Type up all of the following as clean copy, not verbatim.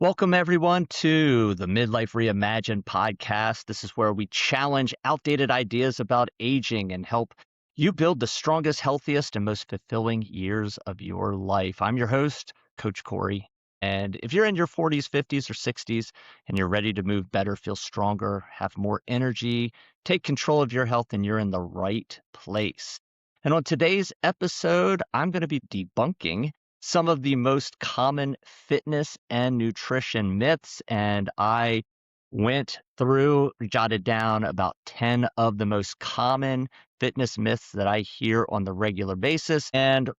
Welcome, everyone, to the Midlife Reimagined podcast. This is where we challenge outdated ideas about aging and help you build the strongest, healthiest, and most fulfilling years of your life. I'm your host, Coach Corey. And if you're in your 40s, 50s, or 60s and you're ready to move better, feel stronger, have more energy, take control of your health, then you're in the right place. And on today's episode, I'm going to be debunking some of the most common fitness and nutrition myths. And I went through, jotted down about 10 of the most common fitness myths that I hear on the regular basis. And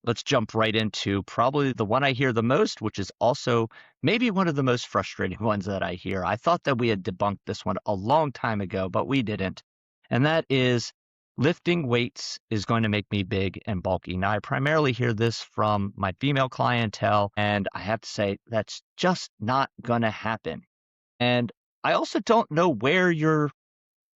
let's jump right into probably the one I hear the most, which is also maybe one of the most frustrating ones that I hear. I thought that we had debunked this one a long time ago, but we didn't. And that is lifting weights is going to make me big and bulky. Now, I primarily hear this from my female clientele, and I have to say that's just not going to happen. And I also don't know where you're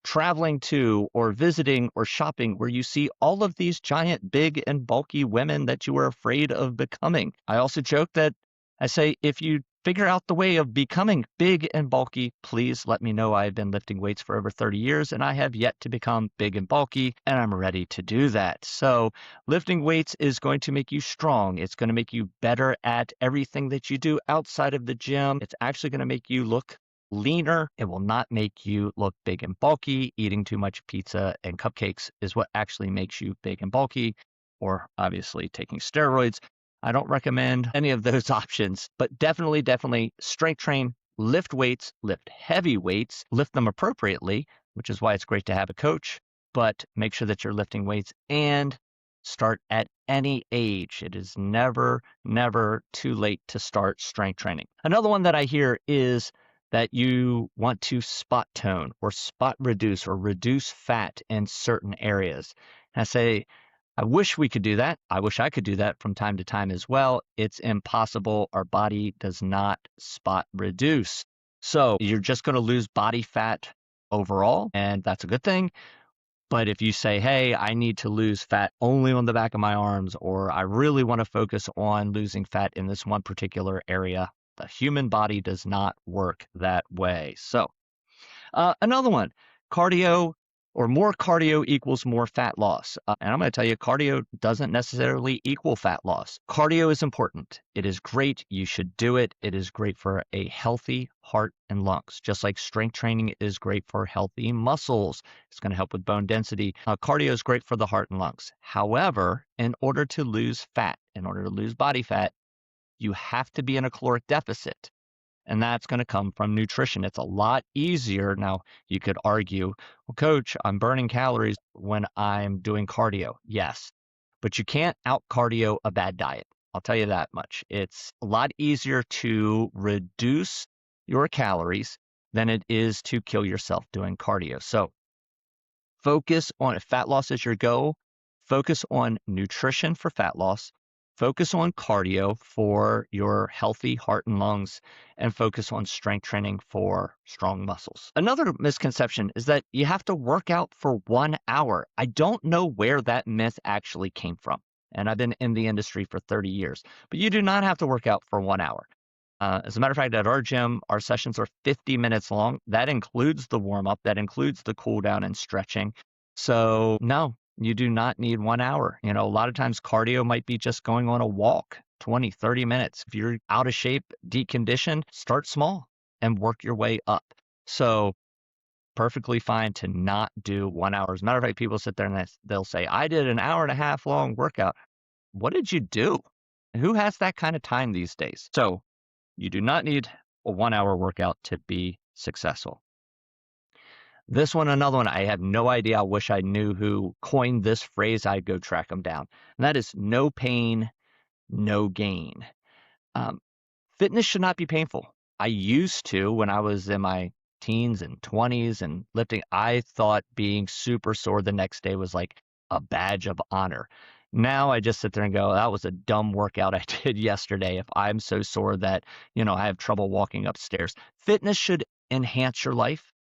traveling to or visiting or shopping where you see all of these giant, big, and bulky women that you were afraid of becoming. I also joke that I say, if you figure out the way of becoming big and bulky, please let me know. I've been lifting weights for over 30 years and I have yet to become big and bulky, and I'm ready to do that. So lifting weights is going to make you strong. It's going to make you better at everything that you do outside of the gym. It's actually going to make you look leaner. It will not make you look big and bulky. Eating too much pizza and cupcakes is what actually makes you big and bulky, or obviously taking steroids. I don't recommend any of those options, but definitely strength train, lift weights, lift heavy weights, lift them appropriately, which is why it's great to have a coach, but make sure that you're lifting weights and start at any age. It is never too late to start strength training. Another one that I hear is that you want to spot tone or spot reduce or reduce fat in certain areas. And I say, I wish we could do that. I wish I could do that from time to time as well. It's impossible. Our body does not spot reduce. So you're just going to lose body fat overall, and that's a good thing. But if you say, hey, I need to lose fat only on the back of my arms, or I really want to focus on losing fat in this one particular area, the human body does not work that way. So another one, cardio or more cardio equals more fat loss. And I'm going to tell you, cardio doesn't necessarily equal fat loss. Cardio is important. It is great. You should do it. It is great for a healthy heart and lungs, just like strength training is great for healthy muscles. It's going to help with bone density. Cardio is great for the heart and lungs. However, in order to lose fat, in order to lose body fat, you have to be in a caloric deficit. And that's going to come from nutrition. It's a lot easier. Now, you could argue, well, coach, I'm burning calories when I'm doing cardio. Yes, but you can't out cardio a bad diet. I'll tell you that much. It's a lot easier to reduce your calories than it is to kill yourself doing cardio. So focus on, if fat loss is your goal, focus on nutrition for fat loss. Focus on cardio for your healthy heart and lungs, and focus on strength training for strong muscles. Another misconception is that you have to work out for 1 hour. I don't know where that myth actually came from, and I've been in the industry for 30 years, but you do not have to work out for 1 hour. As a matter of fact, at our gym, our sessions are 50 minutes long. That includes the warm-up, that includes the cool down and stretching. So no, you do not need 1 hour. A lot of times cardio might be just going on a walk, 20, 30 minutes. If you're out of shape, deconditioned, start small and work your way up. So perfectly fine to not do 1 hour. As a matter of fact, people sit there and they'll say, I did an hour and a half long workout. What did you do? Who has that kind of time these days? So you do not need a 1 hour workout to be successful. This one, another one, I have no idea. I wish I knew who coined this phrase. I'd go track them down. And that is no pain, no gain. Fitness should not be painful. I used to, when I was in my teens and 20s and lifting, I thought being super sore the next day was like a badge of honor. Now I just sit there and go, that was a dumb workout I did yesterday if I'm so sore that, I have trouble walking upstairs. Fitness should enhance your life,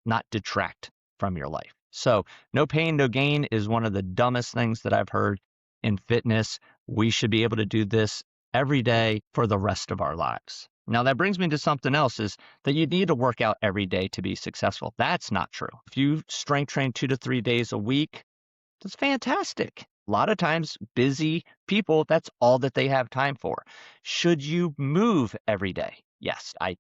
not detract from your life. So no pain, no gain is one of the dumbest things that I've heard in fitness. We should be able to do this every day for the rest of our lives. Now, that brings me to something else is that you need to work out every day to be successful. That's not true. If you strength train 2 to 3 days a week, that's fantastic. A lot of times, busy people, that's all that they have time for. Should you move every day? Yes, I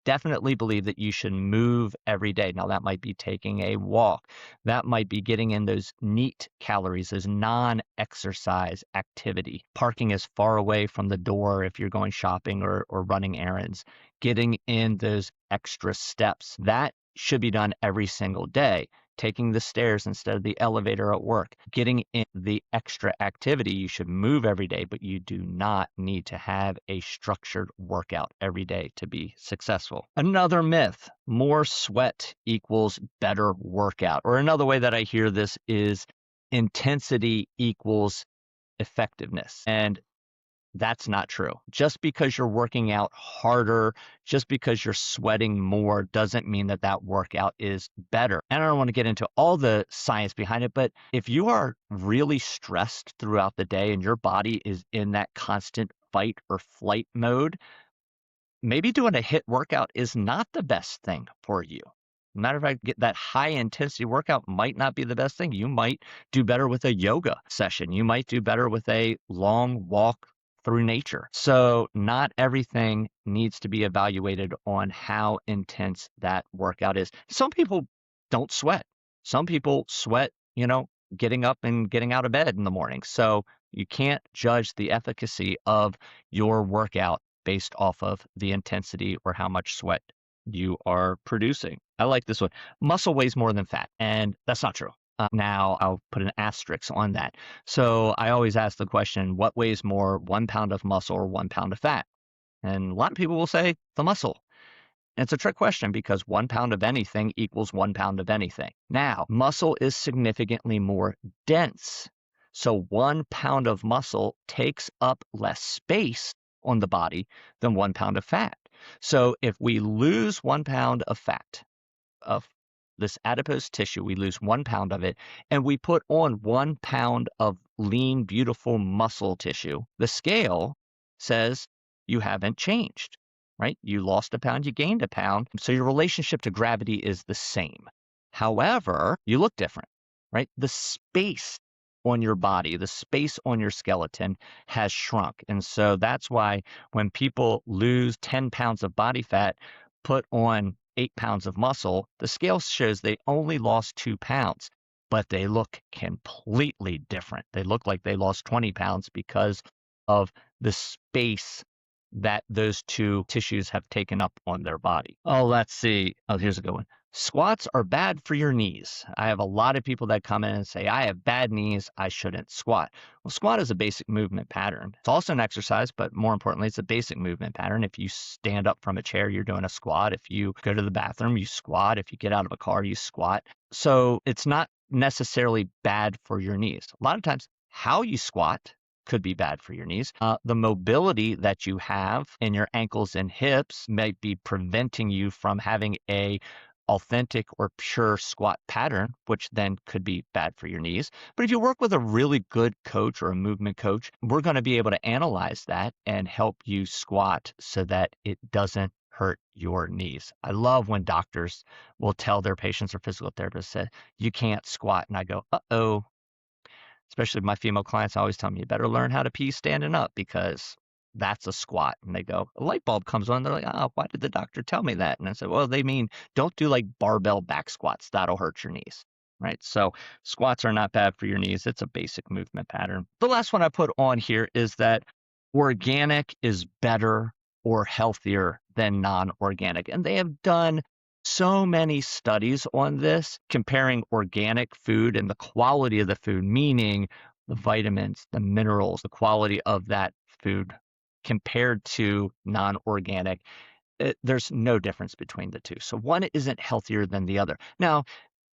definitely believe that you should move every day. Now, that might be taking a walk. That might be getting in those neat calories, those non-exercise activity. Parking as far away from the door if you're going shopping or running errands. Getting in those extra steps. That should be done every single day. Taking the stairs instead of the elevator at work, getting in the extra activity. You should move every day, but you do not need to have a structured workout every day to be successful. Another myth, more sweat equals better workout. Or another way that I hear this is intensity equals effectiveness. And that's not true. Just because you're working out harder, just because you're sweating more, doesn't mean that that workout is better. And I don't want to get into all the science behind it, but if you are really stressed throughout the day and your body is in that constant fight or flight mode, maybe doing a HIIT workout is not the best thing for you. Matter of fact, get that high intensity workout might not be the best thing. You might do better with a yoga session. You might do better with a long walk through nature. So not everything needs to be evaluated on how intense that workout is. Some people don't sweat. Some people sweat, getting up and getting out of bed in the morning. So you can't judge the efficacy of your workout based off of the intensity or how much sweat you are producing. I like this one. Muscle weighs more than fat, and that's not true. Now, I'll put an asterisk on that. So I always ask the question, what weighs more, 1 pound of muscle or 1 pound of fat? And a lot of people will say the muscle. And it's a trick question because 1 pound of anything equals 1 pound of anything. Now, muscle is significantly more dense. So 1 pound of muscle takes up less space on the body than 1 pound of fat. So if we lose 1 pound of fat, of this adipose tissue, we lose 1 pound of it, and we put on 1 pound of lean, beautiful muscle tissue, the scale says you haven't changed, right? You lost a pound, you gained a pound. So your relationship to gravity is the same. However, you look different, right? The space on your body, the space on your skeleton has shrunk. And so that's why when people lose 10 pounds of body fat, put on 8 pounds of muscle, the scale shows they only lost 2 pounds, but they look completely different. They look like they lost 20 pounds because of the space that those two tissues have taken up on their body. Oh, let's see. Oh, here's a good one. Squats are bad for your knees. I have a lot of people that come in and say, I have bad knees, I shouldn't squat. Well, squat is a basic movement pattern. It's also an exercise, but more importantly, it's a basic movement pattern. If you stand up from a chair, you're doing a squat. If you go to the bathroom, you squat. If you get out of a car, you squat. So it's not necessarily bad for your knees. A lot of times, how you squat could be bad for your knees. The mobility that you have in your ankles and hips might be preventing you from having a authentic or pure squat pattern, which then could be bad for your knees. But if you work with a really good coach or a movement coach, we're going to be able to analyze that and help you squat so that it doesn't hurt your knees. I love when doctors will tell their patients or physical therapists that you can't squat. And I go, uh-oh. Especially my female clients always tell me, you better learn how to pee standing up because that's a squat. And they go, a light bulb comes on. They're like, oh, why did the doctor tell me that? And I said, well, they mean don't do like barbell back squats. That'll hurt your knees, right? So squats are not bad for your knees. It's a basic movement pattern. The last one I put on here is that organic is better or healthier than non-organic. And they have done so many studies on this, comparing organic food and the quality of the food, meaning the vitamins, the minerals, the quality of that food compared to non-organic. There's no difference between the two. So one isn't healthier than the other. Now,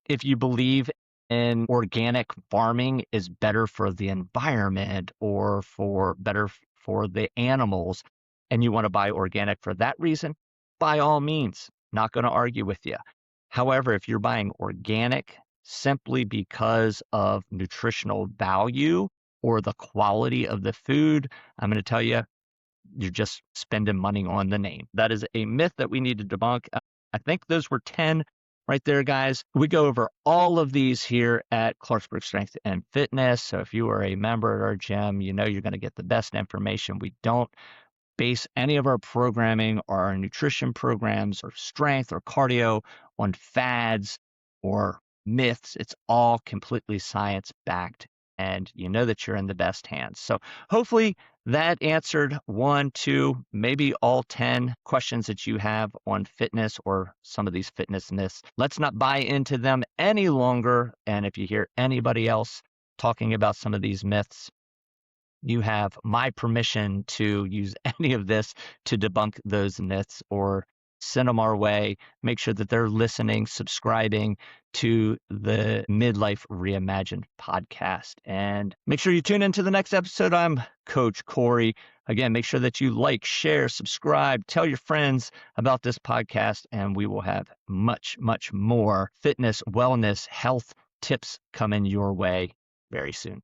if you believe in organic farming is better for the environment or for better for the animals, and you want to buy organic for that reason, by all means, not going to argue with you. However, if you're buying organic simply because of nutritional value or the quality of the food, I'm going to tell you, you're just spending money on the name. That is a myth that we need to debunk. I think those were 10 right there, guys. We go over all of these here at Clarksburg Strength and Fitness. So if you are a member at our gym, you know you're going to get the best information. We don't base any of our programming or our nutrition programs or strength or cardio on fads or myths. It's all completely science backed, and you know that you're in the best hands. So hopefully that answered 1, 2, maybe all 10 questions that you have on fitness or some of these fitness myths. Let's not buy into them any longer. And if you hear anybody else talking about some of these myths, you have my permission to use any of this to debunk those myths or send them our way. Make sure that they're listening, subscribing to the Midlife Reimagined podcast. And make sure you tune into the next episode. I'm Coach Corey. Again, make sure that you like, share, subscribe, tell your friends about this podcast, and we will have much, much more fitness, wellness, health tips coming your way very soon.